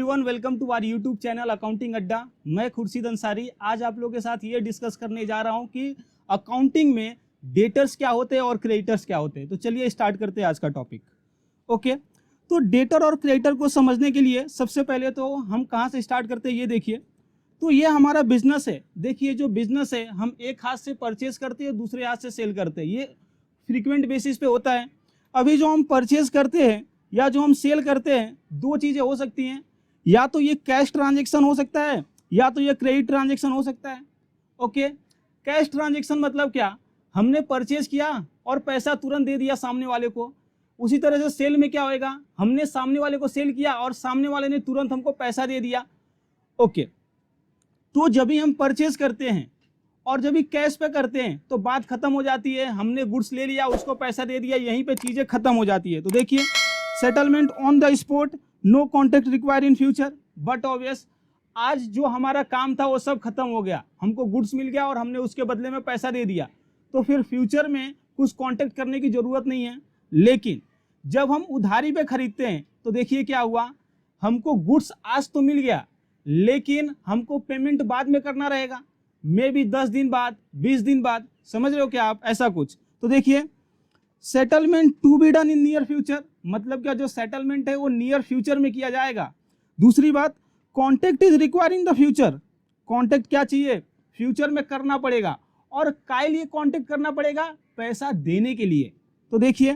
Everyone, welcome to our YouTube channel accounting Adda. मैं खुर्शीद अंसारी आज आप लोगों के साथ ये डिस्कस करने जा रहा हूँ कि अकाउंटिंग में डेटर्स क्या होते हैं और क्रेडिटर्स क्या होते हैं। तो चलिए स्टार्ट करते हैं आज का टॉपिक। ओके, तो डेटर और क्रेडिटर को समझने के लिए सबसे पहले तो हम कहाँ से स्टार्ट करते हैं ये देखिए। तो ये हमारा बिजनेस है। देखिए जो बिजनेस है हम एक हाथ से परचेज करते हैं, दूसरे हाथ से सेल करते हैं। ये फ्रीक्वेंट बेसिस पे होता है। अभी जो हम परचेज करते हैं या जो हम सेल करते हैं, दो चीज़ें हो सकती हैं। या तो ये कैश ट्रांजैक्शन हो सकता है या तो ये क्रेडिट ट्रांजैक्शन हो सकता है। ओके, कैश ट्रांजैक्शन मतलब क्या, हमने परचेज किया और पैसा तुरंत दे दिया सामने वाले को। उसी तरह से सेल में क्या होएगा, हमने सामने वाले को सेल किया और सामने वाले ने तुरंत हमको पैसा दे दिया। ओके, तो जब भी हम परचेज करते हैं और जब भी कैश पे करते हैं तो बात खत्म हो जाती है। हमने गुड्स ले लिया, उसको पैसा दे दिया, यहीं पे चीज़ें खत्म हो जाती है। तो देखिए, settlement on the spot, no contact require in future. But obvious आज जो हमारा काम था वो सब खत्म हो गया, हमको गुड्स मिल गया और हमने उसके बदले में पैसा दे दिया, तो फिर फ्यूचर में कुछ कॉन्टेक्ट करने की ज़रूरत नहीं है। लेकिन जब हम उधारी पे खरीदते हैं तो देखिए क्या हुआ, हमको गुड्स आज तो मिल गया लेकिन हमको पेमेंट बाद में करना रहेगा, मे बी 10 दिन बाद, 20 दिन बाद। समझ रहे हो क्या आप, ऐसा कुछ। तो देखिए, settlement to be done in near future, मतलब क्या, जो सेटलमेंट है वो नियर फ्यूचर में किया जाएगा। दूसरी बात, contact is require in the future. Contact क्या चाहिए, फ्यूचर में करना पड़ेगा। और काय लिए कॉन्टेक्ट करना पड़ेगा, पैसा देने के लिए। तो देखिए,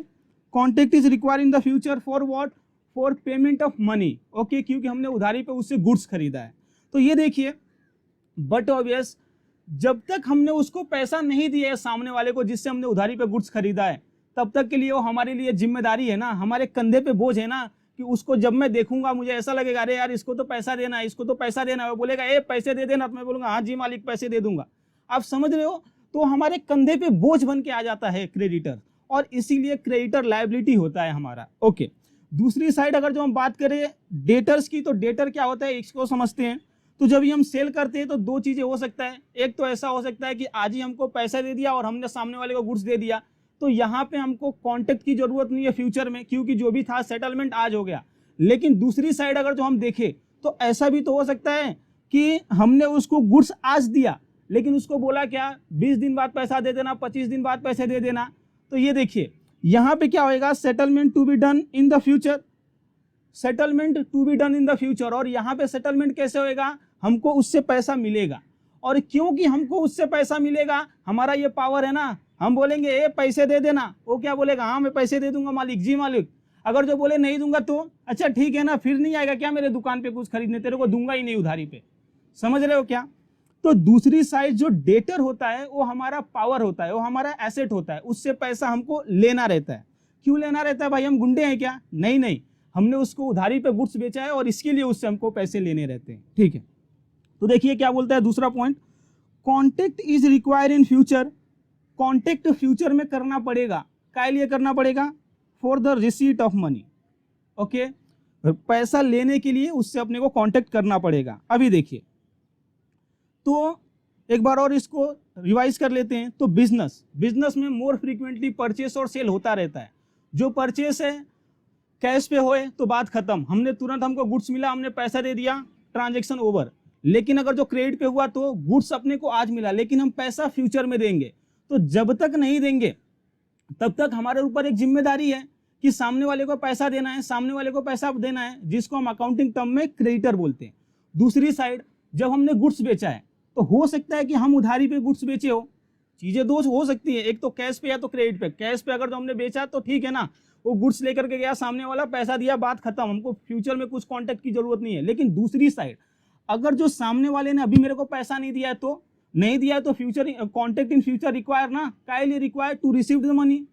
contact is require in the future for what, for payment of money. Okay, क्योंकि हमने उधारी पे उससे गुड्स खरीदा है। तो ये देखिए, बट ऑब्वियस जब तक हमने उसको पैसा नहीं दिया है सामने वाले को जिससे हमने उधारी पे गुड्स खरीदा है, तब तक के लिए वो हमारे लिए जिम्मेदारी है ना, हमारे कंधे पे बोझ है ना, कि उसको जब मैं देखूंगा मुझे ऐसा लगेगा, अरे यार इसको तो पैसा देना है, इसको तो पैसा देना है। वो बोलेगा ए पैसे दे देना, तो मैं बोलूंगा हाँ जी मालिक पैसे दे दूंगा। आप समझ रहे हो, तो हमारे कंधे पे बोझ बन के आ जाता है क्रेडिटर, और इसीलिए क्रेडिटर लायबिलिटी होता है हमारा। ओके, दूसरी साइड अगर जो हम बात करें डेटर्स की, तो डेटर क्या होता है इसको समझते हैं। तो जब हम सेल करते हैं तो दो चीजें हो सकता है। एक तो ऐसा हो सकता है कि आज ही हमको पैसा दे दिया और हमने सामने वाले को गुड्स दे दिया, तो यहाँ पे हमको कॉन्टेक्ट की जरूरत नहीं है फ्यूचर में, क्योंकि जो भी था सेटलमेंट आज हो गया। लेकिन दूसरी साइड अगर जो हम देखें तो ऐसा भी तो हो सकता है कि हमने उसको गुड्स आज दिया लेकिन उसको बोला क्या, 20 दिन बाद पैसा दे देना, 25 दिन बाद पैसे दे देना। तो ये देखिए यहाँ पे क्या होएगा, settlement to be done in the future, settlement to be done in the future. और यहाँ पे सेटलमेंट कैसे होएगा, हमको उससे पैसा मिलेगा। और क्योंकि हमको उससे पैसा मिलेगा, हमारा ये पावर है ना, हम बोलेंगे ए पैसे दे देना, वो क्या बोलेगा, हाँ मैं पैसे दे दूंगा मालिक, जी मालिक। अगर जो बोले नहीं दूंगा तो अच्छा ठीक है ना, फिर नहीं आएगा क्या मेरे दुकान पे कुछ खरीदने, तेरे को दूंगा ही नहीं उधारी पे। समझ रहे हो क्या। तो दूसरी साइड जो डेटर होता है वो हमारा पावर होता है, वो हमारा एसेट होता है, उससे पैसा हमको लेना रहता है। क्यों लेना रहता है भाई, हम गुंडे हैं क्या, नहीं नहीं, हमने उसको उधारी पे गुड्स बेचा है और इसके लिए उससे हमको पैसे लेने रहते हैं। ठीक है, तो देखिए क्या बोलता है दूसरा point, contact is require in future. Contact future में करना पड़ेगा, काय लिए करना पड़ेगा, for the receipt of money. Okay, पैसा लेने के लिए उससे अपने को कॉन्टेक्ट करना पड़ेगा। अभी देखिए, तो एक बार और इसको रिवाइज कर लेते हैं। तो बिजनेस में मोर फ्रीक्वेंटली परचेस और सेल होता रहता है। जो परचेस है कैश पे होए तो बात खत्म, हमने तुरंत, हमको गुड्स मिला, हमने पैसा दे दिया, ट्रांजैक्शन ओवर। लेकिन अगर जो क्रेडिट पे हुआ तो गुड्स अपने को आज मिला लेकिन हम पैसा फ्यूचर में देंगे। तो जब तक नहीं देंगे तब तक हमारे ऊपर एक जिम्मेदारी है कि सामने वाले को पैसा देना है, सामने वाले को पैसा देना है, जिसको हम अकाउंटिंग टर्म में क्रेडिटर बोलते हैं। दूसरी साइड जब हमने गुड्स बेचा है तो हो सकता है कि हम उधारी पे गुड्स बेचे हो, चीजें दो हो सकती है, एक तो कैश पे या तो क्रेडिट पे। कैश पे अगर जो हमने बेचा तो ठीक है ना, वो गुड्स लेकर के गया, सामने वाला पैसा दिया, बात खत्म, हमको फ्यूचर में कुछ कॉन्टेक्ट की जरूरत नहीं है। लेकिन दूसरी साइड अगर जो सामने वाले ने अभी मेरे को पैसा नहीं दिया है तो नहीं दिया है, तो future contact in future require ना, काय लिए require, to receive the money.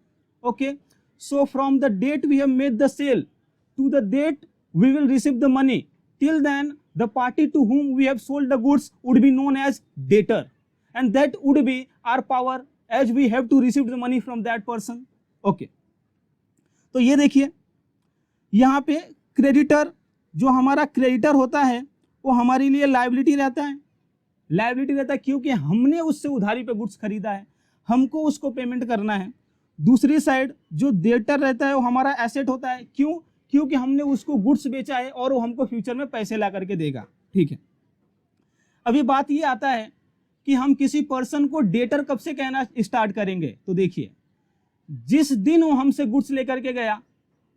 Okay, so from the date we have made the sale to the date we will receive the money, till then the party to whom we have sold the goods would be known as debtor, and that would be our power as we have to receive the money from that person. Okay, तो ये देखिए यहाँ पे creditor, जो हमारा creditor होता है वो हमारे लिए लायबिलिटी रहता है। लायबिलिटी रहता है क्योंकि हमने उससे उधारी पे गुड्स खरीदा है, हमको उसको पेमेंट करना है। दूसरी साइड जो डेटर रहता है वो हमारा एसेट होता है। क्यों, क्योंकि हमने उसको गुड्स बेचा है और वो हमको फ्यूचर में पैसे ला करके देगा। ठीक है, अभी बात ये आता है कि हम किसी पर्सन को डेटर कब से कहना स्टार्ट करेंगे। तो देखिए, जिस दिन वो हमसे गुड्स लेकर के गया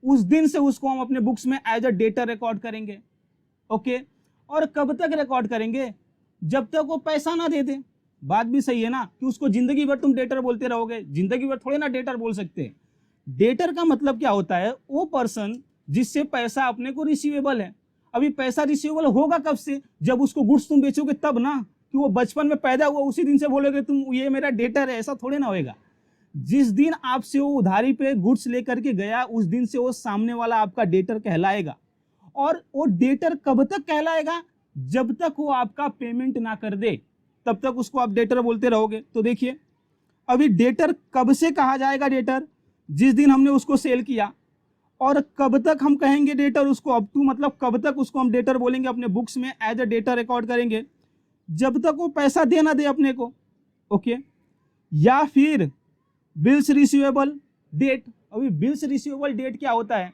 उस दिन से उसको हम अपने बुक्स में एज अ डेटर रिकॉर्ड करेंगे। ओके, और कब तक रिकॉर्ड करेंगे? जब तक वो पैसा ना दे दे। बात भी सही है ना, कि उसको जिंदगी भर तुम डेटर बोलते रहोगे? जिंदगी भर थोड़े ना डेटर बोल सकते। डेटर का मतलब क्या होता है? वो पर्सन जिससे पैसा अपने को रिसीवेबल है। अभी पैसा रिसीवेबल होगा कब से? जब उसको गुड्स तुम बेचोगे तब ना, कि वो बचपन में पैदा हुआ उसी दिन से बोलोगे तुम ये मेरा डेटर है, ऐसा थोड़े ना होएगा। जिस दिन आपसे वो उधारी पे गुड्स लेकर के गया उस दिन से वो सामने वाला आपका डेटर कहलाएगा। और वो डेटर कब तक कहलाएगा? जब तक वो आपका पेमेंट ना कर दे तब तक उसको आप डेटर बोलते रहोगे। तो देखिए, अभी डेटर कब से कहा जाएगा डेटर? जिस दिन हमने उसको सेल किया। और कब तक हम कहेंगे डेटर उसको? अप टू मतलब कब तक उसको हम डेटर बोलेंगे, अपने बुक्स में एज अ डेटर रिकॉर्ड करेंगे? जब तक वो पैसा दे ना दे अपने को। ओके, या फिर बिल्स रिसीवेबल डेट। अभी बिल्स रिसीवेबल डेट क्या होता है?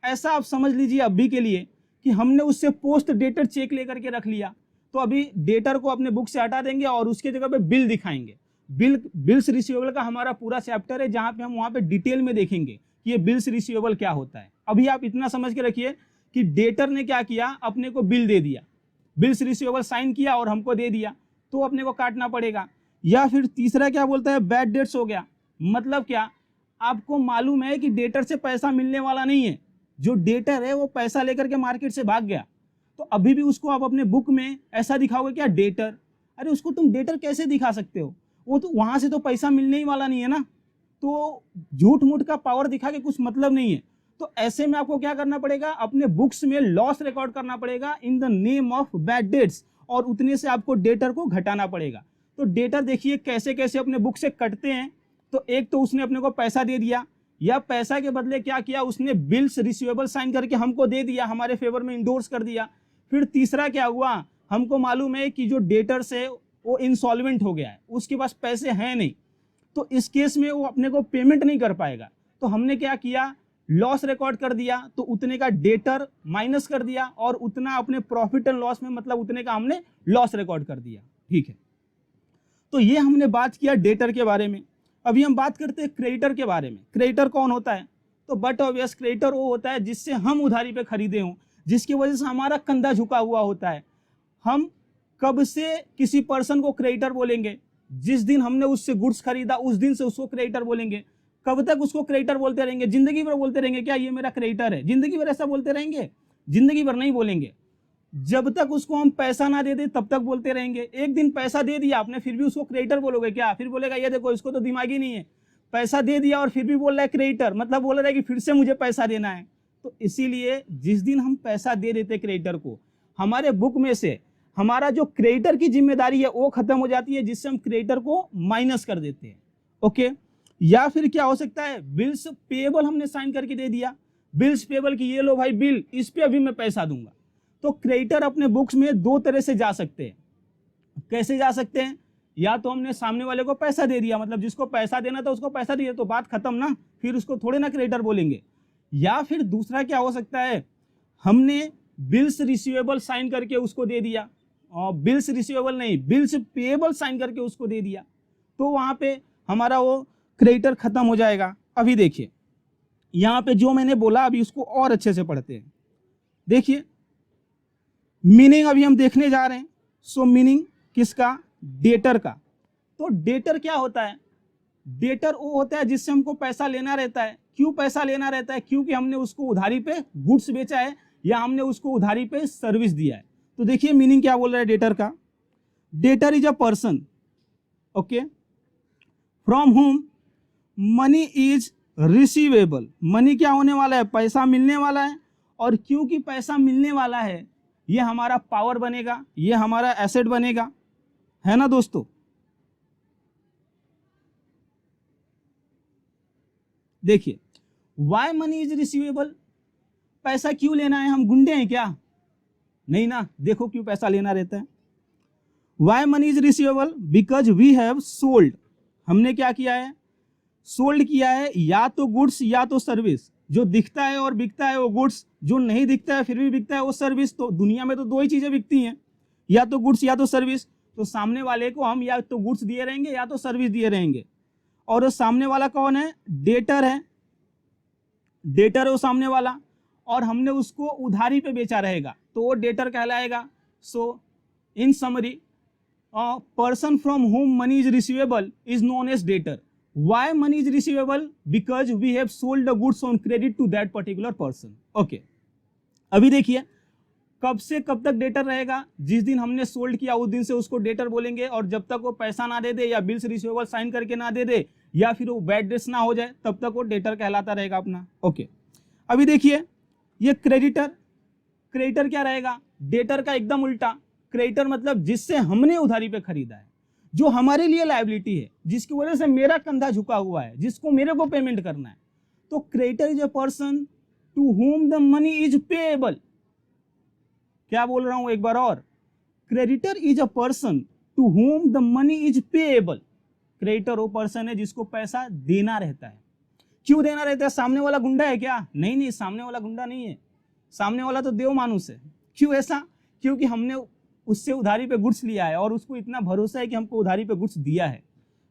ऐसा आप समझ लीजिए अभी के लिए कि हमने उससे पोस्ट डेटेड चेक लेकर के रख लिया, तो अभी डेटर को अपने बुक से हटा देंगे और उसके जगह पे बिल दिखाएंगे। बिल्स रिसीवेबल का हमारा पूरा चैप्टर है जहां पे हम वहां पे डिटेल में देखेंगे कि ये बिल्स रिसीवेबल क्या होता है। अभी आप इतना समझ के रखिए कि डेटर ने क्या किया, अपने को बिल दे दिया, बिल्स रिसीवेबल साइन किया और हमको दे दिया, तो अपने को काटना पड़ेगा। या फिर तीसरा क्या बोलता है? बैड डेट्स हो गया। मतलब क्या? आपको मालूम है कि डेटर से पैसा मिलने वाला नहीं है, जो डेटर है वो पैसा लेकर के मार्केट से भाग गया, तो अभी भी उसको आप अपने बुक में ऐसा दिखाओगे क्या? डेटर। अरे उसको तुम डेटर कैसे दिखा सकते हो? वो तो वहां से तो पैसा मिलने ही वाला नहीं है ना, तो झूठ मूठ का पावर दिखा के कुछ मतलब नहीं है। तो ऐसे में आपको क्या करना पड़ेगा? अपने बुक्स में लॉस रिकॉर्ड करना पड़ेगा in the name of bad debts, और उतने से आपको डेटर को घटाना पड़ेगा। तो डेटर देखिए कैसे कैसे अपने बुक से कटते हैं। तो एक तो उसने अपने को पैसा दे दिया, या पैसा के बदले क्या किया? उसने बिल्स रिसीवेबल साइन करके हमको दे दिया, हमारे फेवर में इंडोर्स कर दिया। फिर तीसरा क्या हुआ? हमको मालूम है कि जो डेटर्स है वो इंसॉल्वेंट हो गया है, उसके पास पैसे हैं नहीं, तो इस केस में वो अपने को पेमेंट नहीं कर पाएगा। तो हमने क्या किया? लॉस रिकॉर्ड कर दिया, तो उतने का डेटर माइनस कर दिया और उतना अपने प्रॉफिट एंड लॉस में मतलब उतने का हमने लॉस रिकॉर्ड कर दिया। ठीक है, तो ये हमने बात किया डेटर के बारे में। अभी हम बात करते हैं क्रेडिटर के बारे में। क्रेडिटर कौन होता है? तो बट ऑब्वियस क्रेडिटर वो होता है जिससे हम उधारी पे खरीदे हों, जिसकी वजह से हमारा कंधा झुका हुआ होता है। हम कब से किसी पर्सन को क्रेडिटर बोलेंगे? जिस दिन हमने उससे गुड्स खरीदा उस दिन से उसको क्रेडिटर बोलेंगे। कब तक उसको क्रेडिटर बोलते रहेंगे? जिंदगी भर बोलते रहेंगे क्या ये मेरा क्रेडिटर है? जिंदगी भर ऐसा बोलते रहेंगे? जिंदगी भर नहीं बोलेंगे। जब तक उसको हम पैसा ना दे दे तब तक बोलते रहेंगे। एक दिन पैसा दे दिया आपने, फिर भी उसको क्रेडिटर बोलोगे क्या? फिर बोलेगा ये देखो इसको तो दिमाग ही नहीं है, पैसा दे दिया और फिर भी बोल रहा है क्रेडिटर, मतलब बोल रहा है कि फिर से मुझे पैसा देना है। तो इसीलिए जिस दिन हम पैसा दे देते क्रेडिटर को, हमारे बुक में से हमारा जो क्रेडिटर की जिम्मेदारी है वो खत्म हो जाती है, जिससे हम क्रेडिटर को माइनस कर देते हैं। ओके, या फिर क्या हो सकता है? बिल्स पेएबल हमने साइन करके दे दिया, बिल्स पेएबल की ये लो भाई बिल, इस पे अभी मैं पैसा दूंगा। तो क्रेडिटर अपने बुक्स में दो तरह से जा सकते हैं। कैसे जा सकते हैं? या तो हमने सामने वाले को पैसा दे दिया, मतलब जिसको पैसा देना था उसको पैसा दिया, तो बात खत्म ना, फिर उसको थोड़े ना क्रेडिटर बोलेंगे। या फिर दूसरा क्या हो सकता है? हमने बिल्स रिसीवेबल साइन करके उसको दे दिया, और बिल्स रिसीवेबल नहीं, बिल्स पेएबल साइन करके उसको दे दिया, तो वहां पे हमारा वो क्रेडिटर खत्म हो जाएगा। अभी देखिए यहां पे जो मैंने बोला, अभी उसको और अच्छे से पढ़ते हैं। देखिए मीनिंग अभी हम देखने जा रहे हैं। सो मीनिंग किसका? डेटर का। तो डेटर क्या होता है? डेटर वो होता है जिससे हमको पैसा लेना रहता है। क्यों पैसा लेना रहता है? क्योंकि हमने उसको उधारी पे गुड्स बेचा है या हमने उसको उधारी पे सर्विस दिया है। तो देखिए मीनिंग क्या बोल रहा है डेटर का। Debtor is a person, okay, from whom money is receivable. Money क्या होने वाला है? पैसा मिलने वाला है, और क्योंकि पैसा मिलने वाला है ये हमारा पावर बनेगा, ये हमारा एसेट बनेगा, है ना दोस्तों। देखिए वाई मनी इज रिसीवेबल, पैसा क्यों लेना है? हम गुंडे हैं क्या? नहीं ना, देखो क्यों पैसा लेना रहता है। Why money is receivable? Because we have sold. हमने क्या किया है? सोल्ड किया है, या तो गुड्स या तो सर्विस। जो दिखता है और बिकता है वो गुड्स, जो नहीं दिखता है फिर भी बिकता है वो सर्विस। तो दुनिया में तो दो ही चीजें बिकती हैं, या तो गुड्स या तो सर्विस। तो सामने वाले को हम या तो गुड्स दिए रहेंगे या तो सर्विस दिए रहेंगे। और वो सामने वाला कौन है? डेटर है, डेटर है वो सामने वाला, और हमने उसको उधारी पे बेचा रहेगा तो वो डेटर कहलाएगा। So in summary, person from whom money is receivable is known as debtor. Why money is receivable? Because we have sold the goods on credit to that particular person. Okay. अभी देखिए कब से कब तक debtor रहेगा? जिस दिन हमने सोल्ड किया उस दिन से उसको डेटर बोलेंगे, और जब तक वो पैसा ना दे दे या बिल्स रिसीवेबल साइन करके ना दे दे या फिर वो बैड डेट्स ना हो जाए तब तक वो डेटर कहलाता रहेगा अपना। ओके। अभी देखिए ये क्रेडिटर, क्रेडिटर क्या रहेगा? डेटर का एकदम उल्टा। क्रेडिटर मतलब जिससे हमने उधारी पे खरीदा है, जो हमारे लिए लायबिलिटी है, जिसकी वजह से मेरा कंधा झुका हुआ है, जिसको मेरे को पेमेंट करना है। तो creditor is a person to whom the money is payable. क्या बोल रहा हूं एक बार और? Creditor is a person to whom the money is payable. Creditor वो पर्सन है जिसको पैसा देना रहता है। क्यों देना रहता है? सामने वाला गुंडा है क्या? नहीं, सामने वाला गुंडा नहीं है, सामने वाला तो देव मानुस है। क्यों ऐसा? क्योंकि हमने उससे उधारी पे गुड्स लिया है और उसको इतना भरोसा है कि हमको उधारी पे गुड्स दिया है।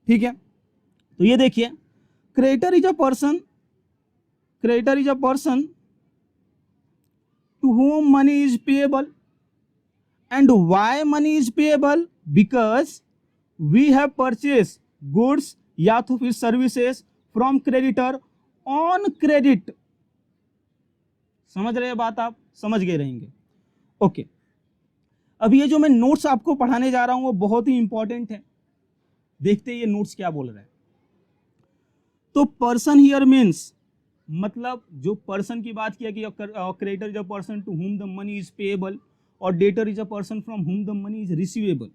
ठीक है, तो ये देखिए creditor is a person, creditor is a person to whom money is payable. And why money is payable? Because we have purchase goods या तो फिर services from creditor on credit. समझ रहे हैं बात? आप समझ गए रहेंगे। ओके। अब ये जो मैं नोट्स आपको पढ़ाने जा रहा हूं वो बहुत ही इंपॉर्टेंट है। देखते हैं ये नोट्स क्या बोल रहा है। तो पर्सन हियर मीन्स, मतलब जो पर्सन की बात किया कि creditor is a person to whom the money is payable और debtor is a person from whom the money is receivable.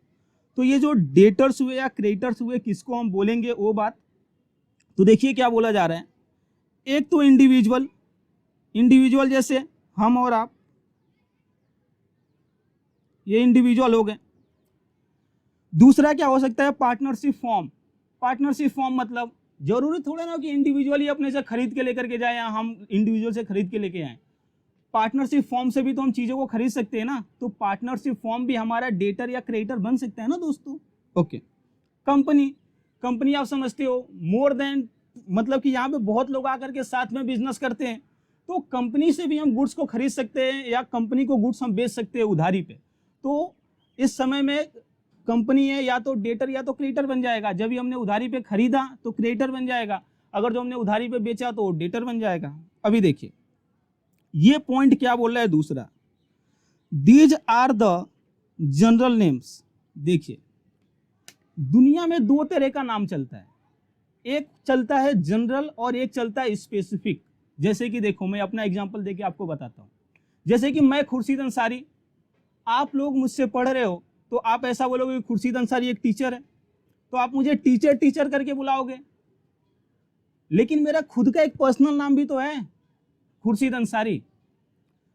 तो ये जो डेटर्स हुए या क्रेडिटर्स हुए किसको हम बोलेंगे वो बात। तो देखिए क्या बोला जा रहा है। एक तो इंडिविजुअल, इंडिविजुअल जैसे हम और आप, ये इंडिविजुअल हो गए। दूसरा क्या हो सकता है? Partnership form. पार्टनरशिप फॉर्म मतलब जरूरी थोड़ा ना कि इंडिविजुअली अपने से खरीद के लेकर के जाए या हम इंडिविजुअल से खरीद के लेके आए। पार्टनरशिप फॉर्म से भी तो हम चीजों को खरीद सकते हैं ना। तो पार्टनरशिप फॉर्म भी हमारा डेटर या क्रेडिटर बन सकता है ना दोस्तों। ओके। कंपनी, कंपनी आप समझते हो मोर देन, मतलब कि यहाँ पे बहुत लोग आकर के साथ में बिजनेस करते हैं। तो कंपनी से भी हम गुड्स को खरीद सकते हैं या कंपनी को गुड्स हम बेच सकते हैं उधारी पे। तो इस समय में कंपनी है या तो डेटर या तो क्रेडिटर बन जाएगा। जब भी हमने उधारी पे खरीदा तो क्रेडिटर बन जाएगा, अगर जो हमने उधारी पे बेचा तो डेटर बन जाएगा। अभी देखिए ये पॉइंट क्या बोल रहा है दूसरा, these are the general names. देखिए दुनिया में दो तरह का नाम चलता है, एक चलता है जनरल और एक चलता है स्पेसिफिक। जैसे कि देखो मैं अपना एग्जांपल देके आपको बताता हूँ। जैसे कि मैं खुर्शीद अंसारी, आप लोग मुझसे पढ़ रहे हो तो आप ऐसा बोलोगे कि खुर्शीद अंसारी एक टीचर है, तो आप मुझे टीचर टीचर करके बुलाओगे। लेकिन मेरा खुद का एक पर्सनल नाम भी तो है, खुर्शीद अंसारी।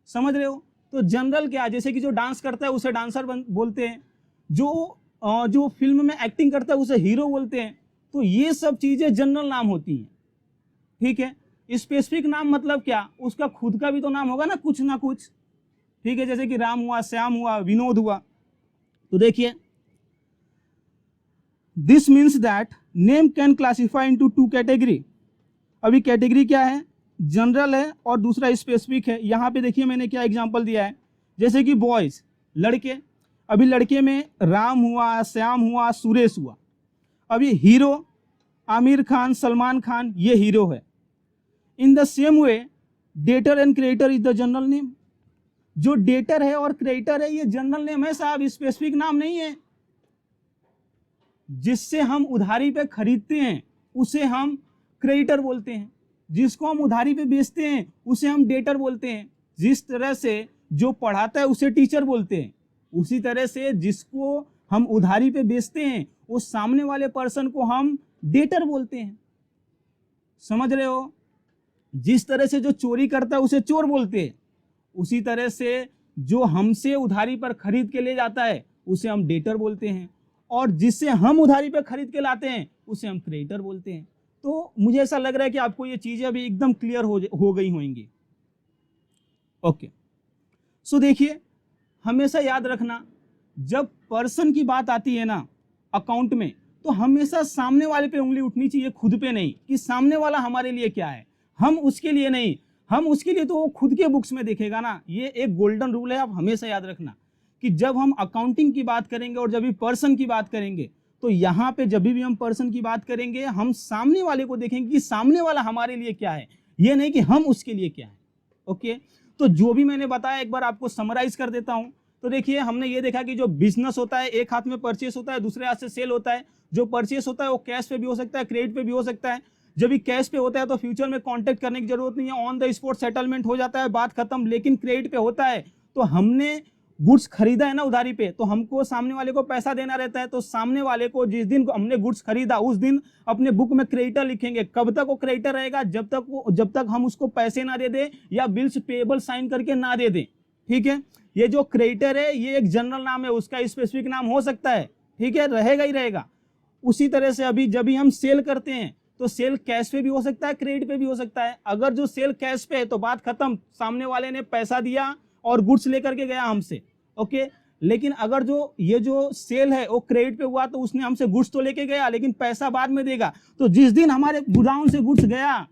समझ रहे हो? तो जनरल क्या, जैसे कि जो डांस करता है उसे डांसर बोलते हैं, जो फिल्म में एक्टिंग करता है उसे हीरो बोलते हैं। तो ये सब चीजें जनरल नाम होती हैं। ठीक है। स्पेसिफिक नाम मतलब क्या, उसका खुद का भी तो नाम होगा ना कुछ। ठीक है, जैसे कि राम हुआ, श्याम हुआ, विनोद हुआ। तो देखिए this means that name can classify into two category. अभी कैटेगरी क्या है? जनरल है और दूसरा स्पेसिफिक है। यहाँ पे देखिए मैंने क्या एग्जांपल दिया है, जैसे कि बॉयज, लड़के। अभी लड़के में राम हुआ, श्याम हुआ, सुरेश हुआ। अभी हीरो आमिर खान, सलमान खान, ये हीरो है। In the same way debtor and creditor is the general name. जो डेटर है और क्रेडिटर है ये जनरल नेम है साहब, स्पेसिफिक नाम नहीं है। जिससे हम उधारी पे खरीदते हैं उसे हम क्रेडिटर बोलते हैं, जिसको हम उधारी पे बेचते हैं उसे हम डेटर बोलते हैं। जिस तरह से जो पढ़ाता है उसे टीचर बोलते हैं, उसी तरह से जिसको हम उधारी पे बेचते हैं उस सामने वाले पर्सन को हम डेटर बोलते हैं। समझ रहे हो? जिस तरह से जो चोरी करता है उसे चोर बोलते हैं, उसी तरह से जो हमसे उधारी पर खरीद के ले जाता है उसे हम डेटर बोलते हैं, और जिससे हम उधारी पर खरीद के लाते हैं उसे हम क्रेडिटर बोलते हैं। तो मुझे ऐसा लग रहा है कि आपको ये चीजें अभी एकदम क्लियर हो गई होंगी। ओके, सो देखिए, हमेशा याद रखना, जब पर्सन की बात आती है ना अकाउंट में, तो हमेशा सामने वाले पे उंगली उठनी चाहिए, खुद पे नहीं, कि सामने वाला हमारे लिए क्या है, हम उसके लिए नहीं, हम उसके लिए तो वो खुद के बुक्स में देखेगा ना। ये एक गोल्डन रूल है, आप हमेशा याद रखना कि जब हम अकाउंटिंग की बात करेंगे और जब भी पर्सन की बात करेंगे, तो यहाँ पे जब भी हम पर्सन की बात करेंगे, हम सामने वाले को देखेंगे कि सामने वाला हमारे लिए क्या है, ये नहीं कि हम उसके लिए क्या है। ओके, तो जो भी मैंने बताया एक बार आपको समराइज कर देता हूं। तो देखिए, हमने ये देखा कि जो बिजनेस होता है, एक हाथ में परचेस होता है, दूसरे हाथ से सेल होता है। जो परचेस होता है वो कैश पे भी हो सकता है, क्रेडिट पे भी हो सकता है। जब भी कैश पे होता है तो फ्यूचर में कांटेक्ट करने की जरूरत नहीं है, ऑन द स्पॉट सेटलमेंट हो जाता है, बात खत्म। लेकिन क्रेडिट पे होता है तो हमने गुड्स खरीदा है ना उधारी पे, तो हमको सामने वाले को पैसा देना रहता है। तो सामने वाले को जिस दिन हमने गुड्स खरीदा उस दिन अपने बुक में क्रेडिटर लिखेंगे। कब तक वो क्रेडिटर रहेगा? जब तक हम उसको पैसे ना दे दे या बिल्स पेएबल साइन करके ना दे दें। ठीक है, ये जो क्रेडिटर है ये एक जनरल नाम है, उसका स्पेसिफिक नाम हो सकता है, ठीक है, रहेगा ही रहेगा। उसी तरह से अभी जब भी हम सेल करते हैं तो सेल कैश पे भी हो सकता है, क्रेडिट पे भी हो सकता है। अगर जो सेल कैश पे है तो बात खत्म, सामने वाले ने पैसा दिया और गुड्स लेकर के गया हमसे। ओके, लेकिन अगर ये जो सेल है वो क्रेडिट पे हुआ तो उसने हमसे गुड्स तो लेके गया लेकिन पैसा बाद में देगा। तो जिस दिन हमारे गोडाउन से गुड्स गया,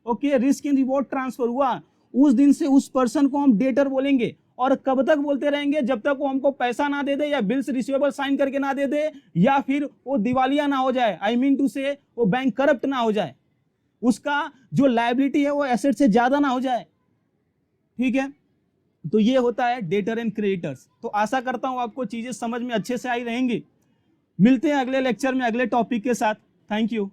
okay, risk and reward transfer हुआ, उस दिन से उस पर्सन को हम डेटर बोलेंगे। और कब तक बोलते रहेंगे? जब तक वो हमको पैसा ना दे दे या बिल्स रिसीवेबल साइन करके ना दे दे या फिर वो दिवालिया ना हो जाए, आई मीन टू से वो बैंक करप्ट ना हो जाए, उसका जो लायबिलिटी है वो एसेट से ज्यादा ना हो जाए। ठीक है, तो ये होता है डेटर एंड क्रेडिटर्स। तो आशा करता हूं आपको चीजें समझ में अच्छे से आई रहेंगी। मिलते हैं अगले लेक्चर में अगले टॉपिक के साथ। Thank you.